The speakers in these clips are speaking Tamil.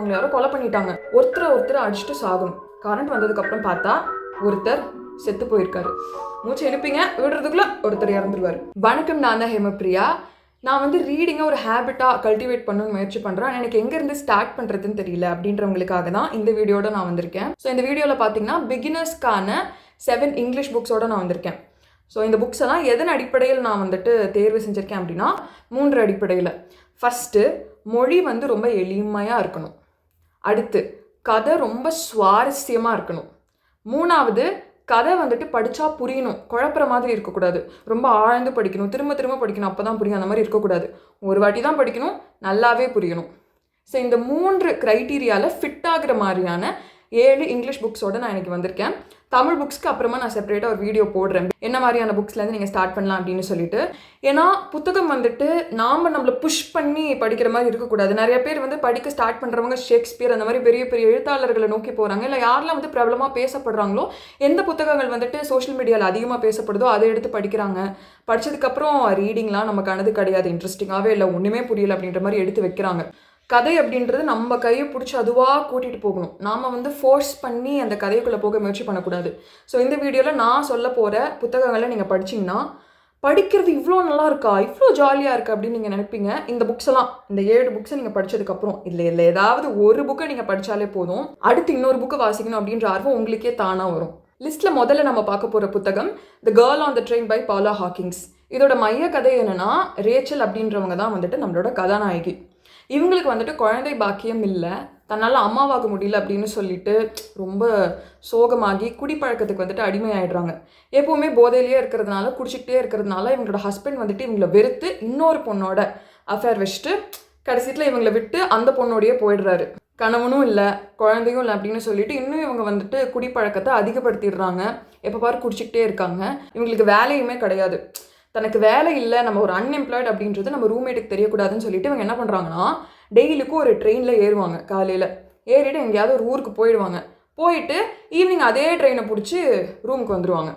அவங்களை யாரோ கொலை பண்ணிட்டாங்க. ஒருத்தர் அடிச்சுட்டு சாகணும். கரண்ட் வந்ததுக்கப்புறம் பார்த்தா ஒருத்தர் செத்து போயிருக்காரு. மூச்சு எழுப்பிங்க விடுறதுக்குள்ள ஒருத்தர் இறந்துருவார். வணக்கம், நான் தான் ஹேமப்ரியா. நான் ரீடிங்கை ஒரு ஹேபிட்டாக கல்டிவேட் பண்ணணும்னு முயற்சி பண்ணுறேன். எனக்கு எங்கேருந்து ஸ்டார்ட் பண்ணுறதுன்னு தெரியல அப்படின்றவங்களுக்காக தான் இந்த வீடியோட நான் வந்திருக்கேன். ஸோ இந்த வீடியோவில் பார்த்தீங்கன்னா பிகினர்ஸ்க்கான 7 இங்கிலீஷ் புக்ஸோடு நான் வந்திருக்கேன். ஸோ இந்த புக்ஸ் எல்லாம் எதன் அடிப்படையில் நான் தேர்வு செஞ்சுருக்கேன் அப்படின்னா 3 அடிப்படையில். ஃபஸ்ட்டு, மொழி ரொம்ப எளிமையாக இருக்கணும். அடுத்து, கதை ரொம்ப சுவாரஸ்யமாக இருக்கணும். மூணாவது, கதை படித்தா புரியணும், குழப்புற மாதிரி இருக்கக்கூடாது. ரொம்ப ஆழ்ந்து படிக்கணும், திரும்ப திரும்ப படிக்கணும், அப்போ தான் புரியும். அந்த மாதிரி இருக்கக்கூடாது. ஒரு வாட்டி தான் படிக்கணும், நல்லாவே புரியணும். ஸோ இந்த 3 க்ரைட்டீரியாவில் ஃபிட் ஆகிற மாதிரியான 7 இங்கிலீஷ் புக்ஸோடு நான் இன்றைக்கி வந்திருக்கேன். தமிழ் புக்ஸ்க்கு அப்புறமா நான் செப்பரேட்டாக ஒரு வீடியோ போடுறேன், என்ன மாதிரியான புக்ஸ்லேருந்து நீங்கள் ஸ்டார்ட் பண்ணலாம் அப்படின்னு சொல்லிட்டு. ஏன்னா புத்தகம் நம்மளை புஷ் பண்ணி படிக்கிற மாதிரி இருக்கக்கூடாது. நிறைய பேர் படிக்க ஸ்டார்ட் பண்ணுறவங்க ஷேக்ஸ்பியர் அந்த மாதிரி பெரிய பெரிய எழுத்தாளர்களை நோக்கி போகிறாங்க. இல்லை யாரெல்லாம் பிரபலமாக பேசப்படுறாங்களோ, எந்த புத்தகங்கள் சோஷியல் மீடியாவில் அதிகமாக பேசப்படுதோ அதை எடுத்து படிக்கிறாங்க. படித்ததுக்கப்புறம் ரீடிங்லாம் நமக்கானது கிடையாது, இன்ட்ரெஸ்டிங்காகவே இல்லை, ஒன்றுமே புரியல அப்படின்ற மாதிரி எடுத்து வைக்கிறாங்க. கதை அப்படின்றது நம்ம கையை பிடிச்சி அதுவாக கூட்டிகிட்டு போகணும். நாம் ஃபோர்ஸ் பண்ணி அந்த கதைக்குள்ளே போக முயற்சி பண்ணக்கூடாது. ஸோ இந்த வீடியோவில் நான் சொல்ல போகிற புத்தகங்களை நீங்கள் படிச்சிங்கன்னா, படிக்கிறது இவ்வளோ நல்லா இருக்கா, இவ்வளோ ஜாலியாக இருக்குது அப்படின்னு நீங்கள் நினைப்பீங்க. இந்த புக்ஸ் எல்லாம், இந்த 7 புக்ஸை நீங்கள் படித்ததுக்கப்புறம் இல்லை ஏதாவது ஒரு புக்கை நீங்கள் படித்தாலே போதும், அடுத்து இன்னொரு புக்கை வாசிக்கணும் அப்படின்ற ஆர்வம் உங்களுக்கே தானாக வரும். லிஸ்ட்டில் முதல்ல நம்ம பார்க்க போகிற புத்தகம் the girl on the train by Paula Hawkins. இதோட மைய கதை என்னென்னா, ரேச்சல் அப்படின்றவங்க தான் நம்மளோட கதாநாயகி. இவங்களுக்கு குழந்தை பாக்கியம் இல்லை, தன்னால் அம்மாவாக முடியல அப்படின்னு சொல்லிட்டு ரொம்ப சோகமாகி குடிப்பழக்கத்துக்கு அடிமையாயிடுறாங்க. எப்போவுமே போதையிலேயே இருக்கிறதுனால, குடிச்சிக்கிட்டே இருக்கிறதுனால இவங்களோட ஹஸ்பண்ட் இவங்களை வெறுத்து இன்னொரு பொண்ணோட அஃபேர் வச்சுட்டு கடைசியில் இவங்களை விட்டு அந்த பொண்ணோடையே போயிடுறாரு. கணவனும் இல்லை, குழந்தையும் இல்லை அப்படின்னு சொல்லிட்டு இன்னும் இவங்க குடிப்பழக்கத்தை அதிகப்படுத்திடுறாங்க. எப்போ பாரு குடிச்சிக்கிட்டே இருக்காங்க. இவங்களுக்கு வேலையுமே கிடையாது. தனக்கு வேலை இல்லை, நம்ம ஒரு அன்எம்ப்ளாய்டு அப்படின்றது நம்ம ரூம்மேட்டுக்கு தெரியக்கூடாதுன்னு சொல்லிட்டு இவங்க என்ன பண்ணுறாங்கன்னா, டெய்லிக்கும் ஒரு ட்ரெயினில் ஏறுவாங்க. காலையில் ஏறிட்டு எங்கேயாவது ஒரு ஊருக்கு போயிடுவாங்க. போயிட்டு ஈவினிங் அதே ட்ரெயினை பிடிச்சி ரூமுக்கு வந்துடுவாங்க.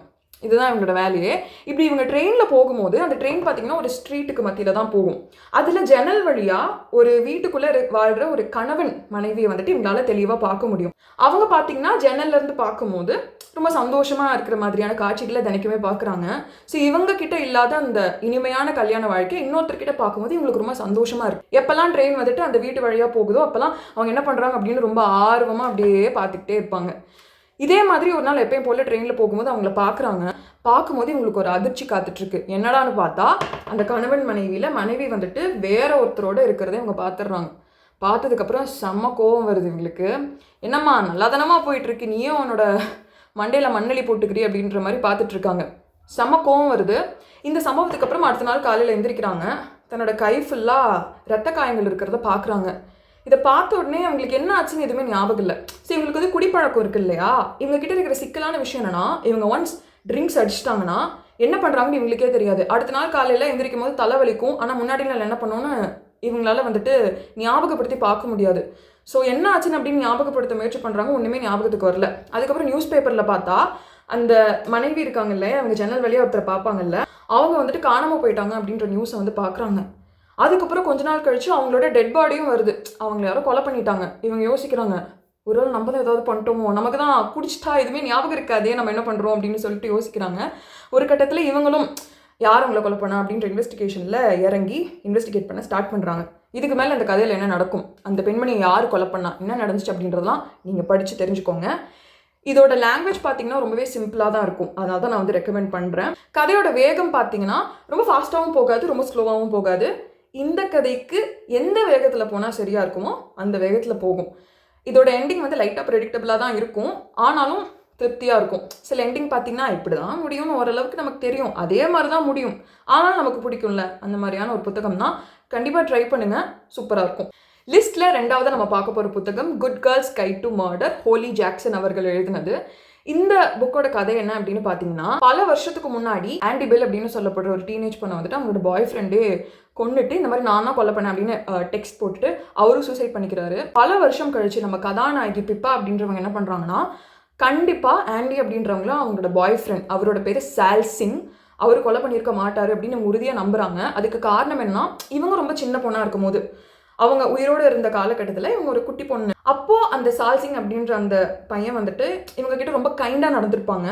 இதுதான் இவங்களோட வேலையே. இப்படி இவங்க ட்ரெயினில் போகும்போது அந்த ட்ரெயின் பார்த்திங்கன்னா ஒரு ஸ்ட்ரீட்டுக்கு மத்தியில் தான் போகும். அதில் ஜன்னல் வழியாக ஒரு வீட்டுக்குள்ளே வாழ்கிற ஒரு கணவன் மனைவியை இவங்களால தெளிவாக பார்க்க முடியும். அவங்க பார்த்திங்கன்னா ஜன்னல்லேருந்து பார்க்கும்போது ரொம்ப சந்தோஷமாக இருக்கிற மாதிரியான காட்சிகளை தினைக்குமே பார்க்குறாங்க. ஸோ இவங்க கிட்ட இல்லாத அந்த இனிமையான கல்யாண வாழ்க்கை இன்னொருத்தர்கிட்ட பார்க்கும்போது இவங்களுக்கு ரொம்ப சந்தோஷமாக இருக்குது. எப்போல்லாம் ட்ரெயின் அந்த வீட்டு வழியாக போகுதோ அப்போல்லாம் அவங்க என்ன பண்ணுறாங்க அப்படின்னு ரொம்ப ஆர்வமாக அப்படியே பார்த்துக்கிட்டே இருப்பாங்க. இதே மாதிரி ஒரு நாள் எப்பயும் போல் ட்ரெயினில் போகும்போது அவங்கள பார்க்கும்போது இவங்களுக்கு ஒரு அதிர்ச்சி காத்துட்ருக்கு. என்னடான்னு பார்த்தா, அந்த கணவன் மனைவி வேற ஒருத்தரோடு இருக்கிறத இவங்க பார்த்துடுறாங்க. பார்த்ததுக்கப்புறம் செம்ம கோபம் வருது இவங்களுக்கு. என்னம்மா நல்லா தானமா போயிட்டுருக்கு, நீயும் அவனோட மண்டையில் மண்ணெளி போட்டுக்கிறீ அப்படின்ற மாதிரி பார்த்துட்ருக்காங்க. செம்ம கோபம் வருது. இந்த சம்பவத்துக்கு அப்புறம் அடுத்த நாள் காலையில் எந்திரிக்கிறாங்க. தன்னோட கை ஃபுல்லாக ரத்த காயங்கள் இருக்கிறத பார்க்குறாங்க. இதை பார்த்த உடனே அவங்களுக்கு என்ன ஆச்சுன்னு எதுவுமே ஞாபகம் இல்லை. ஸோ இவங்களுக்கு குடிப்பழக்கம் இருக்குது இல்லையா, இவங்ககிட்ட இருக்கிற சிக்கலான விஷயம் என்னென்னா, இவங்க ஒன்ஸ் ட்ரிங்க்ஸ் அடிச்சிட்டாங்கன்னா என்ன பண்ணுறாங்கன்னு இவங்களுக்கே தெரியாது. அடுத்த நாள் காலையில் எந்திரிக்கும் போது தலைவலிக்கும். ஆனால் முன்னாடி நாள் என்ன பண்ணோன்னு இவங்களால ஞாபகப்படுத்தி பார்க்க முடியாது. ஸோ என்ன ஆச்சுன்னு அப்படின்னு ஞாபகப்படுத்த முயற்சி பண்ணுறாங்க, ஒன்றுமே ஞாபகத்துக்கு வரல. அதுக்கப்புறம் நியூஸ் பேப்பரில் பார்த்தா அந்த மனைவி இருக்காங்கல்ல, அவங்க ஜன்னல் வழியாக ஒருத்தரை பார்ப்பாங்கல்ல, அவங்க காணாமல் போயிட்டாங்க அப்படின்ற நியூஸை பார்க்குறாங்க. அதுக்கப்புறம் கொஞ்ச நாள் கழிச்சு அவங்களோட டெட் பாடியும் வருது. அவங்கள யாரோ கொலை பண்ணிட்டாங்க. இவங்க யோசிக்கிறாங்க, ஒருவேளை நம்ம தான் ஏதாவது பண்ணிட்டோமோ, நமக்கு தான் குடிச்சிட்டா எதுவுமே ஞாபகம் இருக்காதே, நம்ம என்ன பண்ணுறோம் அப்படின்னு சொல்லிட்டு யோசிக்கிறாங்க. ஒரு கட்டத்தில் இவங்களும் யார் அவங்கள கொலை பண்ணா அப்படின்ற இன்வெஸ்டிகேஷனில் இறங்கி இன்வெஸ்டிகேட் பண்ண ஸ்டார்ட் பண்ணுறாங்க. இதுக்கு மேலே அந்த கதையில் என்ன நடக்கும், அந்த பெண்மணியை யார் கொலை பண்ணா, என்ன நடந்துச்சு அப்படின்றதெல்லாம் நீங்கள் படித்து தெரிஞ்சுக்கோங்க. இதோட லாங்குவேஜ் பார்த்தீங்கன்னா ரொம்பவே சிம்பிளாக தான் இருக்கும். அதனால தான் நான் ரெக்கமெண்ட் பண்ணுறேன். கதையோட வேகம் பார்த்தீங்கன்னா ரொம்ப ஃபாஸ்ட்டாகவும் போகாது, ரொம்ப ஸ்லோவாகவும் போகாது. இந்த கதைக்கு எந்த வேகத்தில் போனால் சரியாக இருக்குமோ அந்த வேகத்தில் போகும். இதோட எண்டிங் லைட்டாக ப்ரெடிக்டபிளாக தான் இருக்கும், ஆனாலும் திருப்தியாக இருக்கும். சில எண்டிங் பார்த்தீங்கன்னா இப்படி தான் முடியும்னு ஓரளவுக்கு நமக்கு தெரியும், அதே மாதிரி தான் முடியும், ஆனால் நமக்கு பிடிக்கும்ல, அந்த மாதிரியான ஒரு புத்தகம் தான். கண்டிப்பாக ட்ரை பண்ணுங்கள், சூப்பராக இருக்கும். லிஸ்ட்டில் 2வது நம்ம பார்க்க போகிற புத்தகம் good girls guide to murder, Holly Jackson அவர்கள் எழுதினது. இந்த புக்கோட கதை என்ன அப்படின்னு பார்த்தீங்கன்னா, பல வருஷத்துக்கு முன்னாடி ஆண்டி பெல் அப்படின்னு சொல்லப்படுற ஒரு டீனேஜ் பொண்ணை அவங்களோட பாய் ஃப்ரெண்டே கொண்டுட்டு இந்த மாதிரி நான் தான் கொலை பண்ணேன் அப்படின்னு டெக்ஸ்ட் போட்டுட்டு அவரும் சூசைட் பண்ணிக்கிறாரு. பல வருஷம் கழிச்சு நம்ம கதாநாயகி பிப்பா அப்படின்றவங்க என்ன பண்ணுறாங்கன்னா, கண்டிப்பாக ஆண்டி அப்படின்றவங்களும் அவங்களோட பாய் ஃப்ரெண்ட், அவரோட பேர் சால் சிங், அவர் கொலை பண்ணியிருக்க மாட்டார் அப்படின்னு உறுதியாக நம்புகிறாங்க. அதுக்கு காரணம் என்னன்னா, இவங்க ரொம்ப சின்ன பொண்ணாக இருக்கும் போது அவங்க உயிரோடு இருந்த காலகட்டத்தில் இவங்க ஒரு குட்டி பொண்ணு. அப்போது அந்த சால்சிங் அப்படின்ற அந்த பையன் வந்துட்டு இவங்க கிட்ட ரொம்ப கைண்டாக நடந்திருப்பாங்க.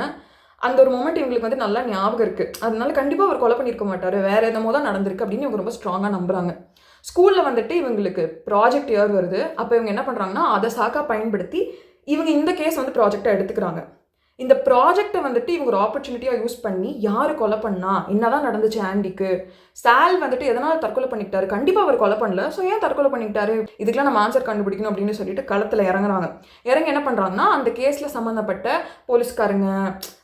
அந்த ஒரு மொமெண்ட் இவங்களுக்கு வந்து நல்லா ஞாபகம் இருக்குது. அதனால கண்டிப்பாக அவர் கொலை பண்ணியிருக்க மாட்டார், வேறு என்னமோ தான் நடந்திருக்கு அப்படின்னு இவங்க ரொம்ப ஸ்ட்ராங்காக நம்புகிறாங்க. ஸ்கூலில் வந்துட்டு இவங்களுக்கு ப்ராஜெக்ட் இயர் வருது. அப்போ இவங்க என்ன பண்ணுறாங்கன்னா அதை சாக்காக பயன்படுத்தி இவங்க இந்த கேஸ் வந்து ப்ராஜெக்டாக எடுத்துக்கிறாங்க. இந்த ப்ராஜெக்டை வந்துட்டு இவங்க ஒரு ஆப்பர்ச்சுனிட்டியாக யூஸ் பண்ணி யார் கொலை பண்ணா, என்னதான் நடந்துச்சு ஆண்டிக்கு, சால் வந்துட்டு எதனால் தற்கொலை பண்ணிக்கிட்டாரு, கண்டிப்பாக அவர் கொலை பண்ணல, ஸோ ஏன் தற்கொலை பண்ணிக்கிட்டாரு, இதுக்கெல்லாம் நம்ம ஆன்சர் கண்டுபிடிக்கணும் அப்படின்னு சொல்லிட்டு களத்தில் இறங்குறாங்க. இறங்கி என்ன பண்ணுறாங்கன்னா அந்த கேஸில் சம்மந்தப்பட்ட போலீஸ்காரங்க,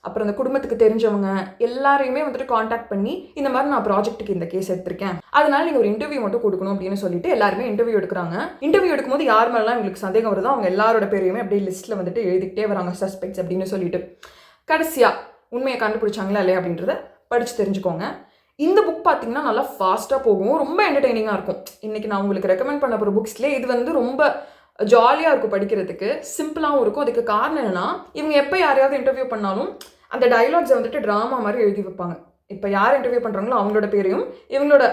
அப்புறம் அந்த குடும்பத்துக்கு தெரிஞ்சவங்க எல்லாரையுமே வந்துட்டு காண்டாக்ட் பண்ணி இந்த மாதிரி நான் ப்ராஜெக்ட்டுக்கு இந்த கேஸ் எடுத்திருக்கேன், அதனால நீங்கள் ஒரு இன்டர்வியூ மட்டும் கொடுக்கணும் அப்படின்னு சொல்லிட்டு எல்லாருமே இன்டர்வியூ எடுக்கிறாங்க. இன்டர்வியூ எடுக்கும்போது யார் மேலாம் இவங்களுக்கு சந்தேகம் வருதோ அவங்க எல்லாரோட பேரையுமே அப்படியே லிஸ்ட்டில் வந்துட்டு எழுதிக்கிட்டே வராங்க, சஸ்பெக்ட்ஸ் அப்படின்னு சொல்லிட்டு. கடைசியாக உண்மையை கண்டுபிடிச்சாங்களா இல்லையா அப்படின்றத படித்து தெரிஞ்சுக்கோங்க. இந்த புக் பார்த்தீங்கன்னா நல்லா ஃபாஸ்ட்டாக போகும், ரொம்ப என்டர்டெய்னிங்காக இருக்கும். இன்றைக்கி நான் உங்களுக்கு ரெக்கமெண்ட் பண்ண போகிற புக்ஸ்லேயே இது வந்து ரொம்ப ஜாலியாக இருக்கும் படிக்கிறதுக்கு, சிம்பிளாகவும் இருக்கும். அதுக்கு காரணம் என்னென்னா இவங்க எப்போ யாரையாவது இன்டர்வியூ பண்ணாலும் அந்த டைலாக்ஸை வந்துட்டு ட்ராமா மாதிரி எழுதி வைப்பாங்க. இப்போ யார் இன்டர்வியூ பண்ணுறாங்களோ அவங்களோட பேரையும் இவங்களோட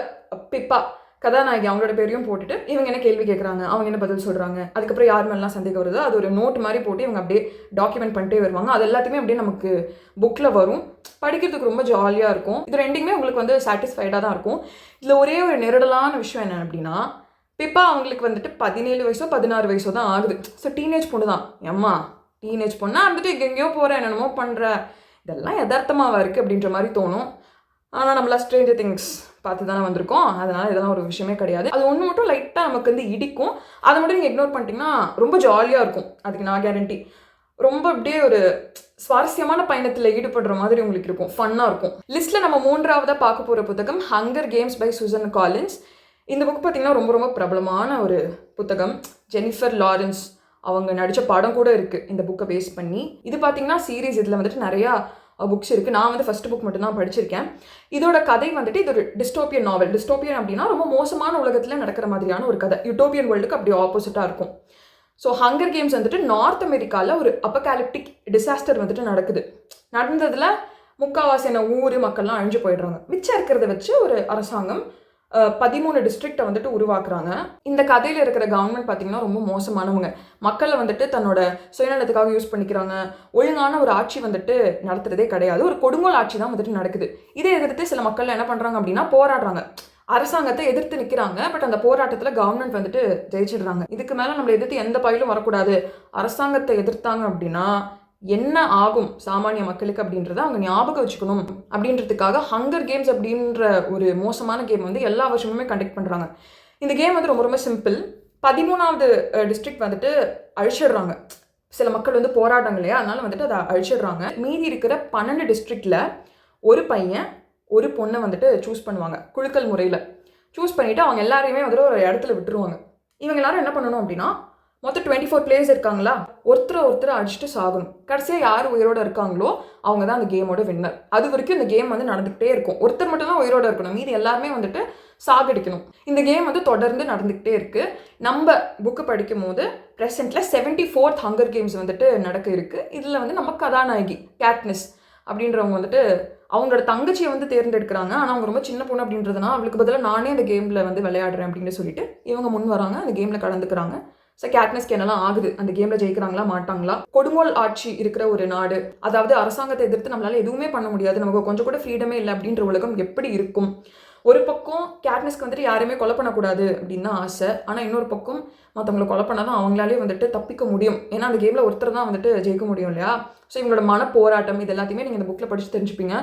பிப்பா கதாநாயகி அவங்களோட பேரையும் போட்டுட்டு இவங்க என்ன கேள்வி கேட்குறாங்க, அவங்க என்ன பதில் சொல்கிறாங்க, அதுக்கப்புறம் யார் மேலாம் சந்தேகம் வருதோ அது ஒரு நோட் மாதிரி போட்டு இவங்க அப்படியே டாக்குமெண்ட் பண்ணிட்டே வருவாங்க. அது எல்லாத்தையுமே அப்படியே நமக்கு புக்கில் வரும், படிக்கிறதுக்கு ரொம்ப ஜாலியாக இருக்கும். இது ரெண்டுமே உங்களுக்கு வந்து சாட்டிஸ்ஃபைடாக தான் இருக்கும். இதில் ஒரே ஒரு நெருடலான விஷயம் என்ன அப்படின்னா, பிப்பா அவங்களுக்கு வந்துட்டு 17 வயசோ 16 வயசோ தான் ஆகுது. ஸோ டீனேஜ் பொண்ணு தான். அம்மா டீனேஜ் பொண்ணா வந்துட்டு எங்கெங்கேயோ போகிறேன், என்னென்னமோ பண்ணுற, இதெல்லாம் யதார்த்தமாக இருக்குது அப்படின்ற மாதிரி தோணும். ஆனால் நம்மளாம் ஸ்ட்ரேஞ்சர் திங்ஸ் பார்த்து தானே வந்திருக்கோம், அதனால் இதெல்லாம் ஒரு விஷயமே கிடையாது. அது ஒன்று மட்டும் லைட்டாக நமக்கு வந்து இடிக்கும், அதை மட்டும் நீங்கள் இக்னோர் பண்ணிட்டீங்கன்னா ரொம்ப ஜாலியாக இருக்கும். அதுக்கு நான் கேரண்டி. ரொம்ப அப்படியே ஒரு சுவாரஸ்யமான பயணத்தில் ஈடுபடுற மாதிரி உங்களுக்கு இருக்கும், ஃபன்னாக இருக்கும். லிஸ்ட்டில் நம்ம 3ஆவதாக பார்க்க போகிற புத்தகம் Hunger Games by Suzanne Collins. இந்த புக் பார்த்திங்கன்னா ரொம்ப ரொம்ப பிரபலமான ஒரு புத்தகம். ஜெனிஃபர் லாரன்ஸ் அவங்க நடித்த படம் கூட இருக்குது இந்த புக்கை பேஸ் பண்ணி. இது பார்த்திங்கன்னா சீரீஸ், இதில் வந்துட்டு நிறையா புக்ஸ் இருக்குது. நான் வந்து ஃபஸ்ட் புக் மட்டும் தான் படிச்சிருக்கேன். இதோட கதை வந்துட்டு இது ஒரு டிஸ்டோப்பியன் நாவல். டிஸ்டோப்பியன் அப்படின்னா ரொம்ப மோசமான உலகத்தில் நடக்கிற மாதிரியான ஒரு கதை. யூட்டோப்பியன் வேர்ல்டுக்கு அப்படி ஆப்போசிட்டாக இருக்கும். ஸோ ஹங்கர் கேம்ஸ் வந்துட்டு நார்த் அமெரிக்காவில் ஒரு அப்போகாலிப்டிக் டிசாஸ்டர் வந்துட்டு நடக்குது. நடந்ததில் முக்கால்வாசியான ஊர் மக்கள்லாம் அழிஞ்சு போயிடுறாங்க. மிச்சம் இருக்கிறத வச்சு ஒரு அரசாங்கம் 13 டிஸ்ட்ரிக்டை வந்துட்டு உருவாக்குறாங்க. இந்த கதையில் இருக்கிற கவர்மெண்ட் பார்த்திங்கன்னா ரொம்ப மோசமானவங்க. மக்களை வந்துட்டு தன்னோட சுயநலத்துக்காக யூஸ் பண்ணிக்கிறாங்க. ஒழுங்கான ஒரு ஆட்சி வந்துட்டு நடத்துறதே கிடையாது. ஒரு கொடுங்கோல் ஆட்சி தான் வந்துட்டு நடக்குது. இதை எதிர்த்து சில மக்கள் என்ன பண்ணுறாங்க அப்படின்னா போராடுறாங்க, அரசாங்கத்தை எதிர்த்து நிற்கிறாங்க. பட் அந்த போராட்டத்தில் கவர்மெண்ட் வந்துட்டு ஜெயிச்சிடுறாங்க. இதுக்கு மேலே நம்மளை எதிர்த்து எந்த பயிலும் வரக்கூடாது, அரசாங்கத்தை எதிர்த்தாங்க அப்படின்னா என்ன ஆகும் சாமானிய மக்களுக்கு அப்படின்றத அவங்க ஞாபகம் வச்சுக்கணும் அப்படின்றதுக்காக ஹங்கர் கேம்ஸ் அப்படின்ற ஒரு மோசமான கேம் வந்து எல்லா வருஷமுமே கண்டக்ட் பண்ணுறாங்க. இந்த கேம் வந்து ரொம்ப ரொம்ப சிம்பிள். 13வது டிஸ்ட்ரிக்ட் வந்துட்டு அழிச்சிடுறாங்க. சில மக்கள் வந்து போராட்டாங்க இல்லையா, அதனால வந்துட்டு அதை அழிச்சிடுறாங்க. மீதி இருக்கிற 12 டிஸ்ட்ரிக்டில் ஒரு பையன் ஒரு பொண்ணை வந்துட்டு சூஸ் பண்ணுவாங்க. குழுக்கள் முறையில் சூஸ் பண்ணிவிட்டு அவங்க எல்லாரையுமே வந்துட்டு ஒரு இடத்துல விட்டுருவாங்க. இவங்க எல்லாரும் என்ன பண்ணணும் அப்படின்னா, மொத்தம் 24 பிளேயர்ஸ் இருக்காங்களா, ஒருத்தரை அடிச்சுட்டு சாகணும். கடைசியாக யார் உயிரோடு இருக்காங்களோ அவங்க தான் அந்த கேமோட வின்னர். அது வரைக்கும் இந்த கேம் வந்து நடந்துக்கிட்டே இருக்கும். ஒருத்தர் மட்டும் தான் உயிரோடு இருக்கணும், மீதி எல்லாருமே வந்துட்டு சாகடிக்கணும். இந்த கேம் வந்து தொடர்ந்து நடந்துக்கிட்டே இருக்குது. நம்ம புக்கு படிக்கும் போது ப்ரெசென்ட்டில் 74th ஹங்கர் கேம்ஸ் வந்துட்டு நடக்க இருக்குது. இதில் வந்து நம்ம கதாநாயகி கேட்னிஸ் அப்படின்றவங்க வந்துட்டு அவங்களோட தங்கச்சியை வந்து தேர்ந்தெடுக்கிறாங்க. ஆனால் அவங்க ரொம்ப சின்ன பொண்ணு அப்படின்றதுனா அவளுக்கு பதிலாக நானே அந்த கேமில் வந்து விளையாடுறேன் அப்படின்னு சொல்லிட்டு இவங்க முன் வராங்க, அந்த கேமில் கலந்துக்கிறாங்க. ஸோ கேட்னஸ்க்கு என்னெல்லாம் ஆகுது, அந்த கேமில் ஜெயிக்கிறாங்களா மாட்டாங்களா, கொடுங்கோல் ஆட்சி இருக்கிற ஒரு நாடு, அதாவது அரசாங்கத்தை எதிர்த்து நம்மளால் எதுவுமே பண்ண முடியாது, நமக்கு கொஞ்சம் கூட ஃப்ரீடமே இல்லை அப்படின்ற உலகம் எப்படி இருக்கும். ஒரு பக்கம் கேட்னஸ்க்கு வந்துட்டு யாருமே கொலை பண்ணக்கூடாது அப்படின்னு தான் ஆசை. ஆனால் இன்னொரு பக்கம் மற்றவங்களை கொலை பண்ணால் தான் அவங்களாலே வந்துட்டு தப்பிக்க முடியும். ஏன்னா அந்த கேமில் ஒருத்தர் தான் வந்துட்டு ஜெயிக்க முடியும் இல்லையா. ஸோ இவங்களோட மன போராட்டம் இது எல்லாத்தையுமே நீங்கள் இந்த புக்கில் படித்து தெரிஞ்சுப்பீங்க.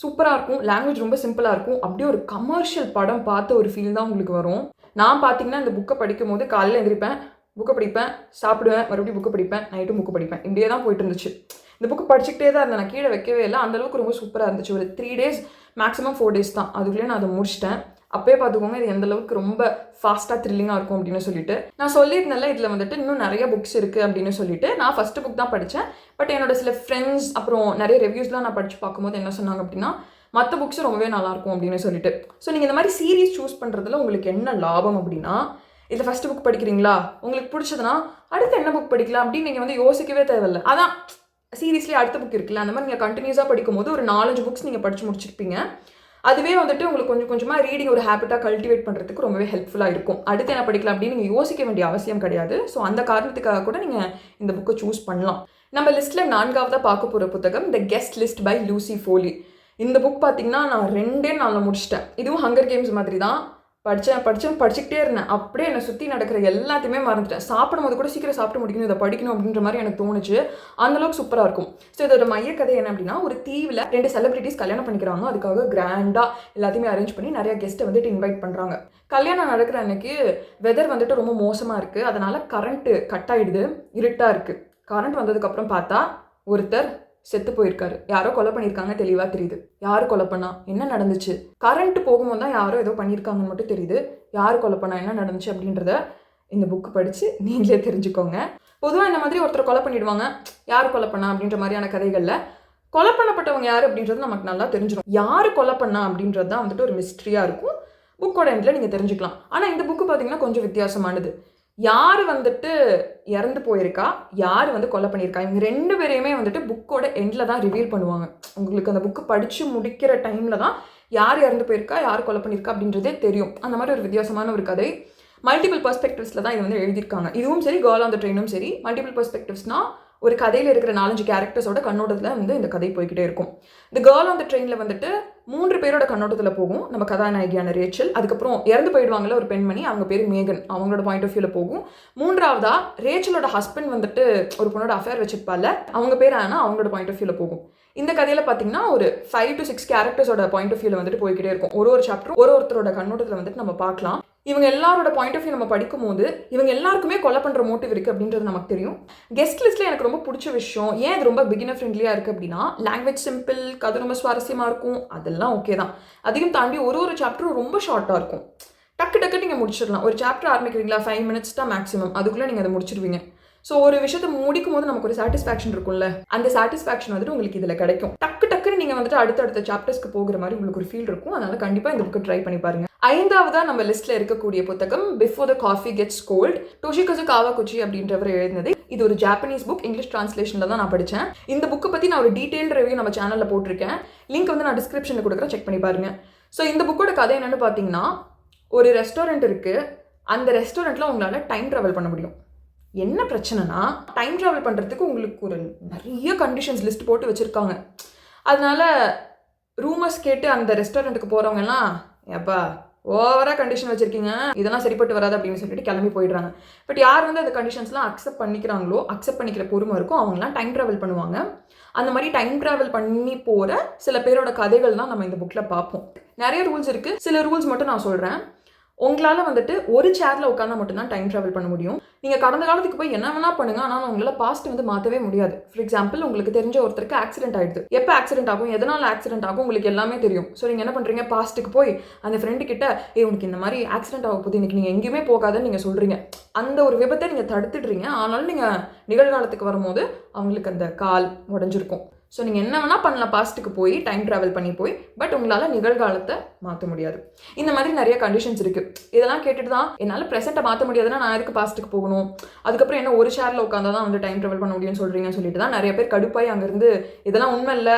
சூப்பராக இருக்கும். லாங்குவேஜ் ரொம்ப சிம்பிளாக இருக்கும். அப்படியே ஒரு கமர்ஷியல் படம் பார்த்த ஒரு ஃபீல் தான் உங்களுக்கு வரும். நான் பார்த்தீங்கன்னா இந்த புக்கை படிக்கும் போது காலையில் எந்திரிப்பேன், புக்கை படிப்பேன், சாப்பிடுவேன், மறுபடியும் புக்கை படிப்பேன், நைட்டும் புக்கு படிப்பேன், இப்படியே தான் போயிட்டு இருந்துச்சு. இந்த புக்கு படிச்சுக்கிட்டே தான் இருந்தேன், நான் கீழே வைக்கவே இல்லை. அந்தளவுக்கு ரொம்ப சூப்பராக இருந்துச்சு. ஒரு 3 days மேக்ஸிமம் 4 days தான், அதுக்குள்ளேயே நான் அதை முடிச்சிட்டேன். அப்போயே பார்த்துக்கோங்க இது எந்தளவுக்கு ரொம்ப ஃபாஸ்ட்டாக த்ரில்லிங்காக இருக்கும் அப்படின்னு சொல்லிட்டு. நான் சொல்லியிருந்தேன்ல இதில் வந்துட்டு இன்னும் நிறைய புக்ஸ் இருக்குது அப்படின்னு சொல்லிட்டு. நான் ஃபஸ்ட்டு புக் தான் படித்தேன். பட் என்னோட சில ஃப்ரெண்ட்ஸ் அப்புறம் நிறைய ரிவ்யூஸ்லாம் நான் படித்து பார்க்கும்போது என்ன சொன்னாங்க அப்படின்னா, மற்ற புக்ஸ் ரொம்பவே நல்லாயிருக்கும் அப்படின்னு சொல்லிட்டு. ஸோ நீங்கள் இந்த மாதிரி சீரீஸ் சூஸ் பண்ணுறதுல உங்களுக்கு என்ன லாபம் அப்படின்னா, இதில் ஃபஸ்ட்டு புக் படிக்கிறீங்களா, உங்களுக்கு பிடிச்சதுன்னா அடுத்து என்ன புக் படிக்கலாம் அப்படின்னு நீங்கள் வந்து யோசிக்கவே தேவையில்லை. அதான் சீரீஸ்லேயே அடுத்த புக் இருக்குல்ல, அந்த மாதிரி நீங்கள் கண்டினியூஸாக படிக்கும்போது ஒரு 4-5 புக்ஸ் நீங்கள் படித்து முடிச்சிருப்பீங்க. அதுவே வந்துட்டு உங்களுக்கு கொஞ்சம் கொஞ்சமாக ரீடிங் ஒரு ஹேபிட்டாக கல்டிவேட் பண்ணுறதுக்கு ரொம்பவே ஹெல்ப்ஃபுல்லாக இருக்கும். அடுத்து என்ன படிக்கலாம் அப்படின்னு நீங்கள் யோசிக்க வேண்டிய அவசியம் கிடையாது. ஸோ அந்த காரணத்துக்காக கூட நீங்கள் இந்த புக்கை சூஸ் பண்ணலாம். நம்ம லிஸ்ட்டில் 4ஆவதாக பார்க்க போகிற புத்தகம் the guest list by Lucy Foley. இந்த புக் பார்த்தீங்கன்னா நான் 2 நாளில் முடிச்சிட்டேன். இதுவும் ஹங்கர் கேம்ஸ் மாதிரி தான். படிச்சுக்கிட்டே இருந்தேன். அப்படியே என்னை சுற்றி நடக்கிற எல்லாத்தையுமே மறந்துட்டேன். சாப்பிடும்போது கூட சீக்கிரம் சாப்பிட்டு முடிக்கணும், இதை படிக்கணும் அப்படின்ற மாதிரி எனக்கு தோணுச்சு. அந்தளவுக்கு சூப்பராக இருக்கும். ஸோ இதோட மையக்கதை என்ன அப்படின்னா, ஒரு தீவில் 2 செலிபிரிட்டிஸ் கல்யாணம் பண்ணிக்கிறாங்க. அதுக்காக கிராண்டாக எல்லாத்தையுமே அரேஞ்ச் பண்ணி நிறைய கெஸ்ட்டை வந்துட்டு இன்வைட் பண்ணுறாங்க. கல்யாணம் நடக்கிற அன்னைக்கு வெதர் வந்துட்டு ரொம்ப மோசமாக இருக்குது. அதனால் கரண்ட்டு கட் ஆகிடுது, இருட்டாக இருக்குது. கரண்ட் வந்ததுக்கப்புறம் பார்த்தா ஒருத்தர் செத்து போயிருக்காரு. யாரோ கொலை பண்ணியிருக்காங்க, தெளிவாக தெரியுது. யார் கொலை பண்ணா, என்ன நடந்துச்சு, கரண்ட் போகும்போது தான் யாரோ ஏதோ பண்ணியிருக்காங்கன்னு மட்டும் தெரியுது. யார் கொலை பண்ணா, என்ன நடந்துச்சு அப்படின்றத இந்த புக்கு படித்து நீங்களே தெரிஞ்சுக்கோங்க. பொதுவாக இந்த மாதிரி ஒருத்தர் கொலை பண்ணிடுவாங்க, யார் கொலை பண்ணா அப்படின்ற மாதிரியான கதைகளில் கொலை பண்ணப்பட்டவங்க யார் அப்படின்றது நமக்கு நல்லா தெரிஞ்சிடும். யார் கொலை பண்ணா அப்படின்றது தான் வந்துட்டு ஒரு மிஸ்ட்ரியாக இருக்கும். புக்கோட எண்டில் நீங்கள் தெரிஞ்சுக்கலாம். ஆனால் இந்த புக்கு பார்த்தீங்கன்னா கொஞ்சம் வித்தியாசமானது. யார் வந்துட்டு இறந்து போயிருக்கா, யார் வந்து கொலை பண்ணியிருக்கா, இவங்க 2 பேரையுமே வந்துட்டு புக்கோட எண்டில் தான் ரிவீல் பண்ணுவாங்க. உங்களுக்கு அந்த புக்கு படித்து முடிக்கிற டைமில் தான் யார் இறந்து போயிருக்கா, யார் கொலை பண்ணியிருக்கா அப்படின்றதே தெரியும். அந்த மாதிரி ஒரு வித்தியாசமான ஒரு கதை. மல்டிபிள் பெர்ஸ்பெக்டிவ்ஸில் தான் இது வந்து எழுதியிருக்காங்க. இதுவும் சரி, கேர்ள் ஆன் த ட்ரெயினும் சரி. மல்டிபிள் பெர்ஸ்பெக்டிவ்ஸ்னால் ஒரு கதையில் இருக்கிற 4-5 கேரக்டர்ஸோட கண்ணோட்டத்தில் வந்து இந்த கதை போய்கிட்டே இருக்கும். இந்த கேர்ள் ஆன் த ட்ரெயினில் வந்துட்டு 3 பேரோட கண்ணோட்டத்தில் போகும். நம்ம கதாநாயகியான ரேச்சல், அதுக்கப்புறம் இறந்து போயிடுவாங்கல்ல ஒரு பெண்மணி, அவங்க பேர் மேகன், அவங்களோட பாயிண்ட் ஆஃப் வியூவில் போகும். 3ஆவதா ரேச்சலோட ஹஸ்பண்ட் வந்துட்டு ஒரு பொண்ணோட அஃபேர் வச்சிருப்பால, அவங்க பேர் ஆனால் அவங்களோட பாயிண்ட் ஆஃப் வியூவில் போகும். இந்த கதையில் பார்த்தீங்கன்னா ஒரு 5 to 6 கேரக்டர்ஸோட பாயிண்ட் ஆஃப் வியூவில் வந்துட்டு போய்கிட்டே இருக்கும். ஒரு சாப்டரும் ஒருத்தரோட கண்ணோட்டத்தில் வந்துட்டு நம்ம பார்க்கலாம். இவங்க எல்லாரோட பாயிண்ட் ஆஃப் வியூ நம்ம படிக்கும்போது இவங்க எல்லாருக்குமே கொலை பண்ணுற மோட்டிவ் இருக்குது அப்படின்றது நமக்கு தெரியும். கெஸ்ட் லிஸ்ட்டில் எனக்கு ரொம்ப பிடிச்ச விஷயம், ஏன் இது ரொம்ப பிகினர் ஃப்ரெண்ட்லியாக இருக்குது அப்படின்னா, லாங்குவேஜ் சிம்பிள், கதை ரொம்ப சுவாரஸ்யமாக இருக்கும், அதெல்லாம் ஓகே தான். அதையும் தாண்டி ஒரு சாப்டரும் ரொம்ப ஷார்ட்டாக இருக்கும். டக்கு நீங்கள் முடிச்சிடலாம். ஒரு சாப்டர் ஆரம்பிக்கிறீங்களா, 5 minutes தான் மேக்ஸிமம், அதுக்குள்ளே நீங்கள் அதை முடிச்சிருவீங்க. ஸோ ஒரு விஷயத்தை முடிக்கும் போது நமக்கு ஒரு சாட்டிஸ்ஃபேக்ஷன் இருக்கும்ல, அந்த சாட்டிஸ்ஃபேக்ஷன் வந்துட்டு உங்களுக்கு இதில் கிடைக்கும். டக்குன்னு நீங்கள் வந்துட்டு அடுத்தடுத்த சாப்டர்ஸ்க்கு போகிற மாதிரி உங்களுக்கு ஒரு ஃபீல் இருக்கும். அதனால் கண்டிப்பாக இந்த புக்கு ட்ரை பண்ணி பாருங்கள். 5ஆவதா நம்ம லிஸ்ட்டில் இருக்கக்கூடிய புத்தகம் before the coffee gets cold, Toshikazu Kawaguchi அப்படின்றவர் எழுதினது. இது ஒரு ஜாப்பனீஸ் புக், இங்கிலீஷ் டிரான்ஸ்லேஷனில் தான் நான் படித்தேன். இந்த புக்கை பற்றி நான் ஒரு டீட்டெயில்டு ரிவ்யூ நம்ம சேனலில் போட்டிருக்கேன். லிங்க் வந்து நான் டிஸ்கிரிப்ஷனில் கொடுக்குறேன், செக் பண்ணி பாருங்கள். ஸோ இந்த புக்கோட கதை என்னென்னு பார்த்தீங்கன்னா, ஒரு ரெஸ்டாரண்ட் இருக்குது. அந்த ரெஸ்டாரண்ட்டில் உங்களால் டைம் ட்ராவல் பண்ண முடியும். என்ன பிரச்சனைனா, டைம் ட்ராவல் பண்ணுறதுக்கு உங்களுக்கு ஒரு நிறைய கண்டிஷன்ஸ் லிஸ்ட் போட்டு வச்சுருக்காங்க. அதனால ரூமர்ஸ் கேட்டு அந்த ரெஸ்டாரண்ட்டுக்கு போகிறவங்கலாம், ஏப்பா ஓவராக கண்டிஷன் வச்சுருக்கீங்க, இதெல்லாம் சரிப்பட்டு வராது அப்படின்னு சொல்லிட்டு கிளம்பி போயிடுறாங்க. பட் யார் வந்து அந்த கண்டிஷன்ஸ்லாம் அக்செப்ட் பண்ணிக்கிறாங்களோ, அக்செப்ட் பண்ணிக்கிற பொறுமை இருக்கும், அவங்களாம் டைம் ட்ராவல் பண்ணுவாங்க. அந்த மாதிரி டைம் ட்ராவல் பண்ணி போகிற சில பேரோட கதைகள் தான் நம்ம இந்த புக்கில் பார்ப்போம். நிறைய ரூல்ஸ் இருக்குது, சில ரூல்ஸ் மட்டும் நான் சொல்கிறேன். உங்களால் வந்துட்டு ஒரு சேரில் உட்காந்தா மட்டும்தான் டைம் ட்ராவல் பண்ண முடியும். நீங்கள் கடந்த காலத்துக்கு போய் என்ன வேணால் பண்ணுங்கள், ஆனால் உங்களால் பாஸ்ட் வந்து மாற்றவே முடியாது. ஃபார் எக்ஸாம்பிள், உங்களுக்கு தெரிஞ்ச ஒருத்தருக்கு ஆக்சிடென்ட் ஆகிடுது. எப்போ ஆக்சிடென்ட் ஆகும், எதனால் ஆக்சிடென்ட் ஆகும், உங்களுக்கு எல்லாமே தெரியும். ஸோ நீங்கள் என்ன பண்ணுறீங்க, பாஸ்ட்டுக்கு போய் அந்த ஃப்ரெண்டு கிட்ட, உனக்கு இந்த மாதிரி ஆக்சிடென்ட் ஆக போகுது, இன்றைக்கி நீங்கள் எங்கேயுமே போகாதுன்னு நீங்கள் சொல்கிறீங்க. அந்த ஒரு விபத்தை நீங்கள் தடுத்துடுறீங்க. ஆனாலும் நீங்கள் நிகழ்காலத்துக்கு வரும்போது அவங்களுக்கு அந்த கால் உடஞ்சிருக்கும். ஸோ நீங்கள் என்ன வேணால் பண்ணலாம், பாஸ்ட்டுக்கு போய் டைம் ட்ராவல் பண்ணி போய், பட் உங்களால் நிகழ்காலத்தை மாற்ற முடியாது. இந்த மாதிரி நிறைய கண்டிஷன்ஸ் இருக்குது. இதெல்லாம் கேட்டுட்டு தான் என்னால் ப்ரெசென்ட்டை மாற்ற முடியாதுன்னா நான் எதுக்கு பாஸ்ட்டுக்கு போகணும், அதுக்கப்புறம் என்ன ஒரு சேரில் உட்காந்தா தான் வந்து டைம் ட்ராவல் பண்ண முடியும்னு சொல்கிறீங்கன்னு சொல்லிட்டு தான் நிறைய பேர் கடுப்பாய் அங்கேருந்து இதெல்லாம் உண்மை இல்லை,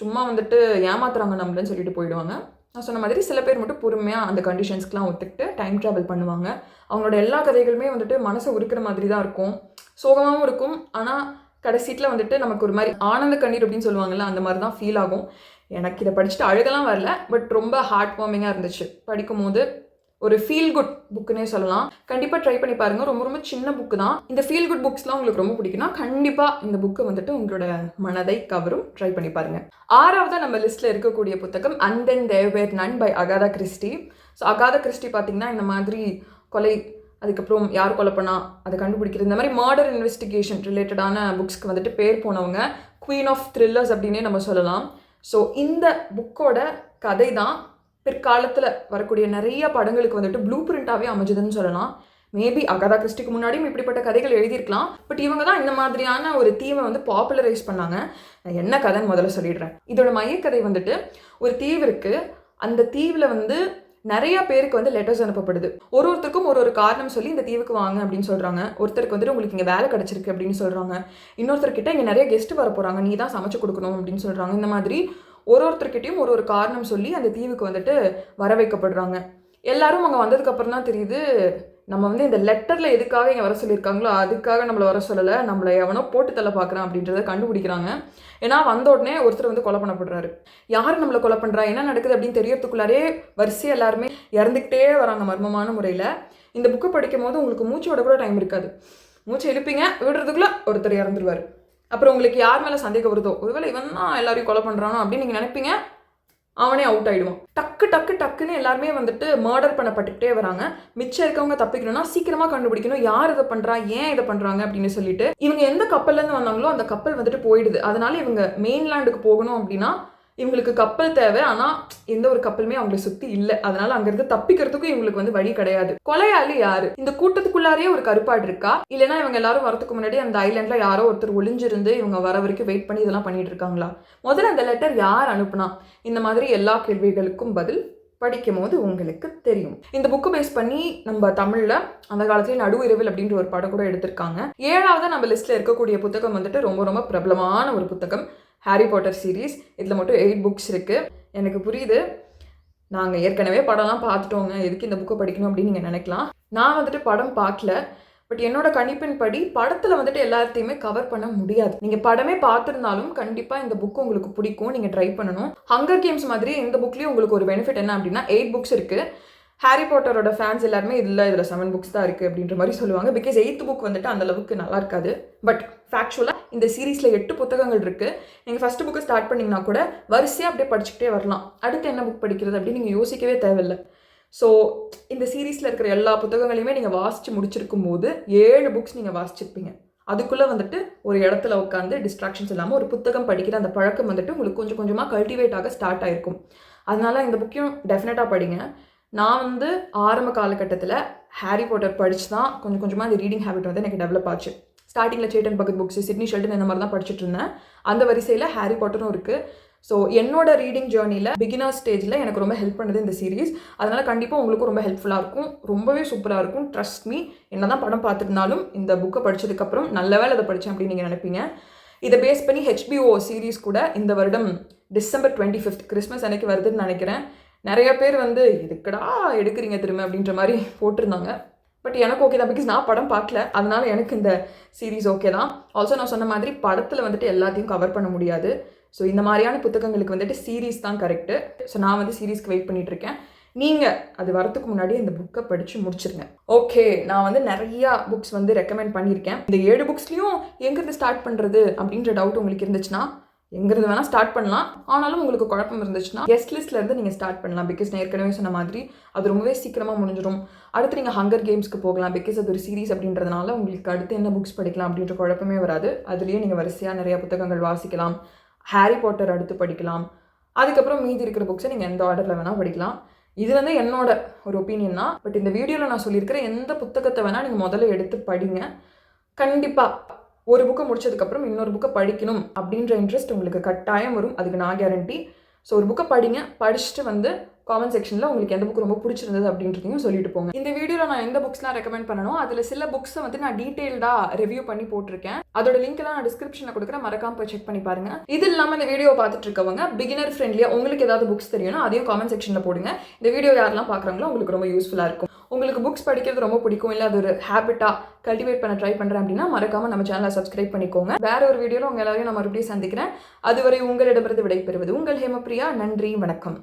சும்மா வந்துட்டு ஏமாத்துறாங்க நம்மளன்னு சொல்லிட்டு போயிடுவாங்க. நான் சொன்ன மாதிரி சில பேர் மட்டும் பொறுமையாக அந்த கண்டிஷன்ஸ்க்கெலாம் ஒத்துக்கிட்டு டைம் ட்ராவல் பண்ணுவாங்க. அவங்களோட எல்லா கதைகளுமே வந்துட்டு மனசை உருக்கிற மாதிரி தான் இருக்கும், சோகமாகவும் இருக்கும். ஆனால் கடைசீட்டில் வந்துட்டு நமக்கு ஒரு மாதிரி ஆனந்த கண்ணீர் அப்படின்னு சொல்லுவாங்கள்ல, அந்த மாதிரி தான் ஃபீல் ஆகும். எனக்கு இதை படிச்சுட்டு அழுகலாம் வரல, பட் ரொம்ப ஹார்ட் வார்மிங்காக இருந்துச்சு படிக்கும் போது. ஒரு ஃபீல் குட் புக்குன்னே சொல்லலாம். கண்டிப்பாக ட்ரை பண்ணி பாருங்கள். ரொம்ப ரொம்ப சின்ன புக்கு தான். இந்த ஃபீல் குட் புக்ஸ்லாம் உங்களுக்கு ரொம்ப பிடிக்குன்னா கண்டிப்பாக இந்த புக்கு வந்துட்டு உங்களோட மனதை கவரும். ட்ரை பண்ணி பாருங்கள். 6ஆவதாக நம்ம லிஸ்ட்டில் இருக்கக்கூடிய புத்தகம் and then there were none by Agatha Christie. So Agatha Christie பார்த்திங்கன்னா இந்த மாதிரி கொலை, அதுக்கப்புறம் யார் கொலை பண்ணா அதை கண்டுபிடிக்கிறது, இந்த மாதிரி மர்டர் இன்வெஸ்டிகேஷன் ரிலேட்டடான புக்ஸ்க்கு வந்துட்டு பேர் போனவங்க, குவீன் ஆஃப் த்ரில்லர்ஸ் அப்படின்னே நம்ம சொல்லலாம். ஸோ இந்த புக்கோட கதை தான் பிற்காலத்தில் வரக்கூடிய நிறைய படங்களுக்கு வந்துட்டு ப்ளூ பிரிண்டாகவே அமைஞ்சதுன்னு சொல்லலாம். மேபி அகாதா கிறிஸ்டிக்கு முன்னாடியும் இப்படிப்பட்ட கதைகள் எழுதியிருக்கலாம். பட் இவங்க தான் இந்த மாதிரியான ஒரு தீமை வந்து பாப்புலரைஸ் பண்ணாங்க. என்ன கதைன்னு முதல்ல சொல்லிடுறேன். இதோட மையக்கதை வந்துட்டு, ஒரு தீவு இருக்குது. அந்த தீவில் வந்து நிறைய பேருக்கு வந்து லெட்டர்ஸ் அனுப்பப்படுது. ஒருத்தருக்கும் ஒரு காரணம் சொல்லி இந்த தீவுக்கு வாங்க அப்படின்னு சொல்கிறாங்க. ஒருத்தருக்கு வந்துட்டு உங்களுக்கு இங்கே வேலை கிடச்சிருக்கு அப்படின்னு சொல்கிறாங்க. இன்னொருத்தர்கிட்ட இங்கே நிறைய கெஸ்ட் வர போகிறாங்க, நீ தான் சமைச்சு கொடுக்கணும் அப்படின்னு சொல்கிறாங்க. இந்த மாதிரி ஒருத்தர்கிட்டையும் ஒரு காரணம் சொல்லி அந்த தீவுக்கு வந்துட்டு வர வைக்கப்படுறாங்க. எல்லாரும் அங்கே வந்ததுக்கப்புறம் தான் தெரியுது, நம்ம வந்து இந்த லெட்டரில் எதுக்காக இங்கே வர சொல்லியிருக்காங்களோ அதுக்காக நம்மளை வர சொல்லலை, நம்மளை எவனோ போட்டு தள்ள பார்க்குறான் அப்படின்றத கண்டுபிடிக்கிறாங்க. ஏன்னா வந்த உடனே ஒருத்தர் வந்து கொலை பண்ணப்படுறாரு. யார் நம்மளை கொலை பண்ணுறா, என்ன நடக்குது அப்படின்னு தெரியறதுக்குள்ளாரே வரிசையாக எல்லாருமே இறந்துக்கிட்டே வராங்க மர்மமான முறையில். இந்த புக்கை படிக்கும் போது உங்களுக்கு மூச்சோட கூட டைம் இருக்காது. மூச்சை எழுப்பிங்க, விடுறதுக்குள்ளே ஒருத்தர் இறந்துருவார். அப்புறம் உங்களுக்கு யார் மேலே சந்தேகம் வருதோ, ஒருவேளை இவன் தான் எல்லாரையும் கொலை பண்ணுறானோ அப்படின்னு நீங்கள் நினைப்பீங்க, அவனே அவுட் ஆகிடுவான். டக்குன்னு எல்லாருமே வந்துட்டு மர்டர் பண்ணப்பட்டுக்கிட்டே வராங்க. மிச்சம் இருக்கவங்க தப்பிக்கணும்னா சீக்கிரமாக கண்டுபிடிக்கணும் யார் இதை பண்ணுறா, ஏன் இதை பண்ணுறாங்க அப்படின்னு சொல்லிட்டு. இவங்க எந்த கப்பல்லேருந்து வந்தாங்களோ அந்த கப்பல் வந்துட்டு போயிடுது. அதனால இவங்க மெயின்லேண்டுக்கு போகணும் அப்படின்னா இவங்களுக்கு கப்பல் தேவை. ஆனால் எந்த ஒரு கப்பலுமே அவங்களை சுற்றி இல்லை. அதனால அங்கிருந்து தப்பிக்கிறதுக்கும் இவங்களுக்கு வந்து வழி கிடையாது. கொலையாளி யாரு? இந்த கூட்டத்துக்குள்ளாரே ஒரு கருப்பாடு இருக்கா, இல்லைன்னா இவங்க எல்லாரும் வரதுக்கு முன்னாடி அந்த ஐலாண்ட்ல யாரோ ஒருத்தர் ஒளிஞ்சிருந்து இவங்க வர வரைக்கும் வெயிட் பண்ணி இதெல்லாம் பண்ணிட்டு இருக்காங்களா? முதல்ல அந்த லெட்டர் யார் அனுப்புனா? இந்த மாதிரி எல்லா கேள்விகளுக்கும் பதில் படிக்கும் போது உங்களுக்கு தெரியும். இந்த புக்கு பேஸ் பண்ணி நம்ம தமிழ்ல அந்த காலத்துல நடு இரவில் அப்படின்ற ஒரு படம் கூட எடுத்திருக்காங்க. 7வது நம்ம லிஸ்ட்ல இருக்கக்கூடிய புத்தகம் வந்துட்டு ரொம்ப ரொம்ப பிரபலமான ஒரு புத்தகம், ஹாரி பாட்டர் சீரீஸ். இதில் மட்டும் 8 புக்ஸ் இருக்குது. எனக்கு புரியுது, நாங்கள் ஏற்கனவே படம்லாம் பார்த்துட்டோங்க, எதுக்கு இந்த புக்கை படிக்கணும் அப்படின்னு நீங்கள் நினைக்கலாம். நான் வந்துட்டு படம் பார்க்கல, பட் என்னோட கணிப்பின் படி படத்தில் வந்துட்டு எல்லாத்தையுமே கவர் பண்ண முடியாது. நீங்கள் படமே பார்த்துருந்தாலும் கண்டிப்பாக இந்த புக்கு உங்களுக்கு பிடிக்கும், நீங்கள் ட்ரை பண்ணணும். ஹங்கர் கேம்ஸ் மாதிரி இந்த புக்லேயும் உங்களுக்கு ஒரு பெனிஃபிட் என்ன அப்படின்னா 8 புக்ஸ் இருக்குது. ஹாரி பாட்டரோட ஃபேன்ஸ் எல்லாருமே இதில் 7 புக்ஸ் தான் இருக்குது அப்படின்ற மாதிரி சொல்லுவாங்க. பிகாஸ் 8th புக் வந்துட்டு அந்தளவுக்கு நல்லா இருக்காது. பட் ஃபேக்சுவலாக இந்த சீரீஸில் 8 புத்தகங்கள் இருக்குது. நீங்கள் ஃபஸ்ட்டு புக்கு ஸ்டார்ட் பண்ணிங்கன்னா கூட வரிசையாக அப்படியே படிச்சுக்கிட்டே வரலாம். அடுத்து என்ன புக் படிக்கிறது அப்படின்னு நீங்கள் யோசிக்கவே தேவையில்லை. ஸோ இந்த சீரீஸில் இருக்கிற எல்லா புத்தகங்களையுமே நீங்கள் வாசித்து முடிச்சிருக்கும் போது 7 புக்ஸ் நீங்கள் வாசிச்சிருப்பீங்க. அதுக்குள்ளே வந்துட்டு ஒரு இடத்துல உட்காந்து டிஸ்ட்ராக்ஷன்ஸ் இல்லாமல் ஒரு புத்தகம் படிக்கிற அந்த பழக்கம் வந்துட்டு உங்களுக்கு கொஞ்சம் கொஞ்சமாக கல்டிவேட் ஆக ஸ்டார்ட் ஆகிருக்கும். அதனால இந்த புக்கையும் டெஃபினட்டாக படிங்க. நான் வந்து ஆரம்ப காலகட்டத்தில் ஹாரி பாட்டர் படித்து தான் கொஞ்சம் கொஞ்சமாக அந்த ரீடிங் ஹேபிட் வந்து எனக்கு டெவலப் ஆச்சு. ஸ்டார்டிங்கில் Chetan Bhagat books, Sidney Sheldon இந்த மாதிரி தான் படிச்சுட்டு இருந்தேன். அந்த வரிசையில் ஹாரி பாட்டரும் இருக்குது. ஸோ என்னோட ரீடிங் ஜேர்னியில் பிகினர் ஸ்டேஜில் எனக்கு ரொம்ப ஹெல்ப் பண்ணுது இந்த சீரீஸ். அதனால் கண்டிப்பாக உங்களுக்கும் ரொம்ப ஹெல்ப்ஃபுல்லாக இருக்கும், ரொம்பவே சூப்பராக இருக்கும். ட்ரஸ்ட் மீ, என்ன தான் படம் பார்த்துருந்தாலும் இந்த புக்கை படித்ததுக்கப்புறம் நல்ல வேலை அதை படித்தேன் அப்படின்னு நீங்கள் நினைப்பீங்க. இதை பேஸ் பண்ணி HBO சீரீஸ் கூட இந்த வருடம் December 25 கிறிஸ்மஸ் அன்னைக்கு வருதுன்னு நினைக்கிறேன். நிறைய பேர் வந்து எதுக்கடா எடுக்கிறீங்க திரும்ப அப்படின்ற மாதிரி போட்டிருந்தாங்க. பட் எனக்கு ஓகே தான், பிகாஸ் நான் படம் பார்க்கல, அதனால எனக்கு இந்த சீரீஸ் ஓகே தான். ஆல்சோ நான் சொன்ன மாதிரி படத்தில் வந்துட்டு எல்லாத்தையும் கவர் பண்ண முடியாது. ஸோ இந்த மாதிரியான புத்தகங்களுக்கு வந்துட்டு சீரீஸ் தான் கரெக்டு. ஸோ நான் வந்து சீரீஸ்க்கு வெயிட் பண்ணிகிட்ருக்கேன். நீங்கள் அது வரத்துக்கு முன்னாடி இந்த புக்கை படித்து முடிச்சிருங்க. ஓகே, நான் வந்து நிறையா புக்ஸ் வந்து ரெக்கமெண்ட் பண்ணியிருக்கேன். இந்த 7 புக்ஸ்லையும் எங்கேருந்து ஸ்டார்ட் பண்ணுறது அப்படின்ற டவுட் உங்களுக்கு இருந்துச்சுன்னா எங்கிறது வேணால் ஸ்டார்ட் பண்ணலாம். ஆனாலும் உங்களுக்கு குழப்பம் இருந்துச்சுன்னா கெஸ்ட் லிஸ்ட்லேருந்து நீங்கள் ஸ்டார்ட் பண்ணலாம். பிகாஸ் நான் ஏற்கனவே சொன்ன மாதிரி அது ரொம்பவே சீக்கிரமாக முடிஞ்சிடும். அடுத்து நீங்கள் ஹங்கர் கேம்ஸ்க்கு போகலாம். பிகாஸ் அது ஒரு சீரீஸ் அப்படின்றதுனால உங்களுக்கு அடுத்து என்ன புக்ஸ் படிக்கலாம் அப்படின்ற குழப்பமே வராது. அதுலேயே நீங்கள் வரிசையாக நிறையா புத்தகங்கள் வாசிக்கலாம். ஹாரி பாட்டர் அடுத்து படிக்கலாம். அதுக்கப்புறம் மீதி இருக்கிற புக்ஸை நீங்கள் எந்த ஆர்டரில் வேணால் படிக்கலாம். இது வந்து என்னோட ஒரு ஒப்பீனியன் தான். பட் இந்த வீடியோவில் நான் சொல்லியிருக்கிற எந்த புத்தகத்தை வேணால் நீங்கள் முதல்ல எடுத்து படிங்க. கண்டிப்பாக ஒரு புக்கை முடிச்சதுக்கப்புறம் இன்னொரு புக்கை படிக்கணும் அப்படின்ற இன்ட்ரெஸ்ட் உங்களுக்கு கட்டாயம் வரும், அதுக்கு நான் கேரண்டி. ஸோ ஒரு புக்கை படிங்க, படிச்சுட்டு வந்து காமெண்ட் செக்ஷனில் உங்களுக்கு எந்த புக் ரொம்ப பிடிச்சிருந்தது அப்படின்றதையும் சொல்லிட்டு போங்க. இந்த வீடியோவில் நான் எந்த புக்ஸ்லாம் ரெக்கமெண்ட் பண்ணணும், அதில் சில புக்ஸை வந்து நான் டீட்டெயில்டாக ரிவ்யூ பண்ணி போட்டிருக்கேன். அதோட லிங்க்லாம் நான் டிஸ்கிரிப்ஷனில் கொடுக்குறேன், மறக்காம போய் செக் பண்ணி பாருங்க. இது இல்லாமல் இந்த வீடியோ பார்த்துட்டு இருக்கவங்க பிகினர் ஃப்ரெண்ட்லியாக உங்களுக்கு ஏதாவது புக்ஸ் தெரியும்னா அதையும் காமெண்ட் செக்ஷனில் போடுங்க. இந்த வீடியோ யாரெல்லாம் பார்க்குறாங்களோ உங்களுக்கு ரொம்ப யூஸ்ஃபுல்லாக இருக்கும். உங்களுக்கு புக்ஸ் படிக்கிறது ரொம்ப பிடிக்கும், இல்லை அது ஒரு ஹேபிட்டாக கல்டிவேட் பண்ண ட்ரை பண்ணுறேன் அப்படின்னா மறக்காமல் நம்ம சேனலை சப்ஸ்கிரைப் பண்ணிக்கோங்க. வேற ஒரு வீடியோவில் உங்கள் எல்லாரையும் நான் மறுபடியும் சந்திக்கிறேன். அதுவரை உங்களிடமிருந்து விடைபெறுவது உங்கள் ஹேமப்பிரியா. நன்றி, வணக்கம்.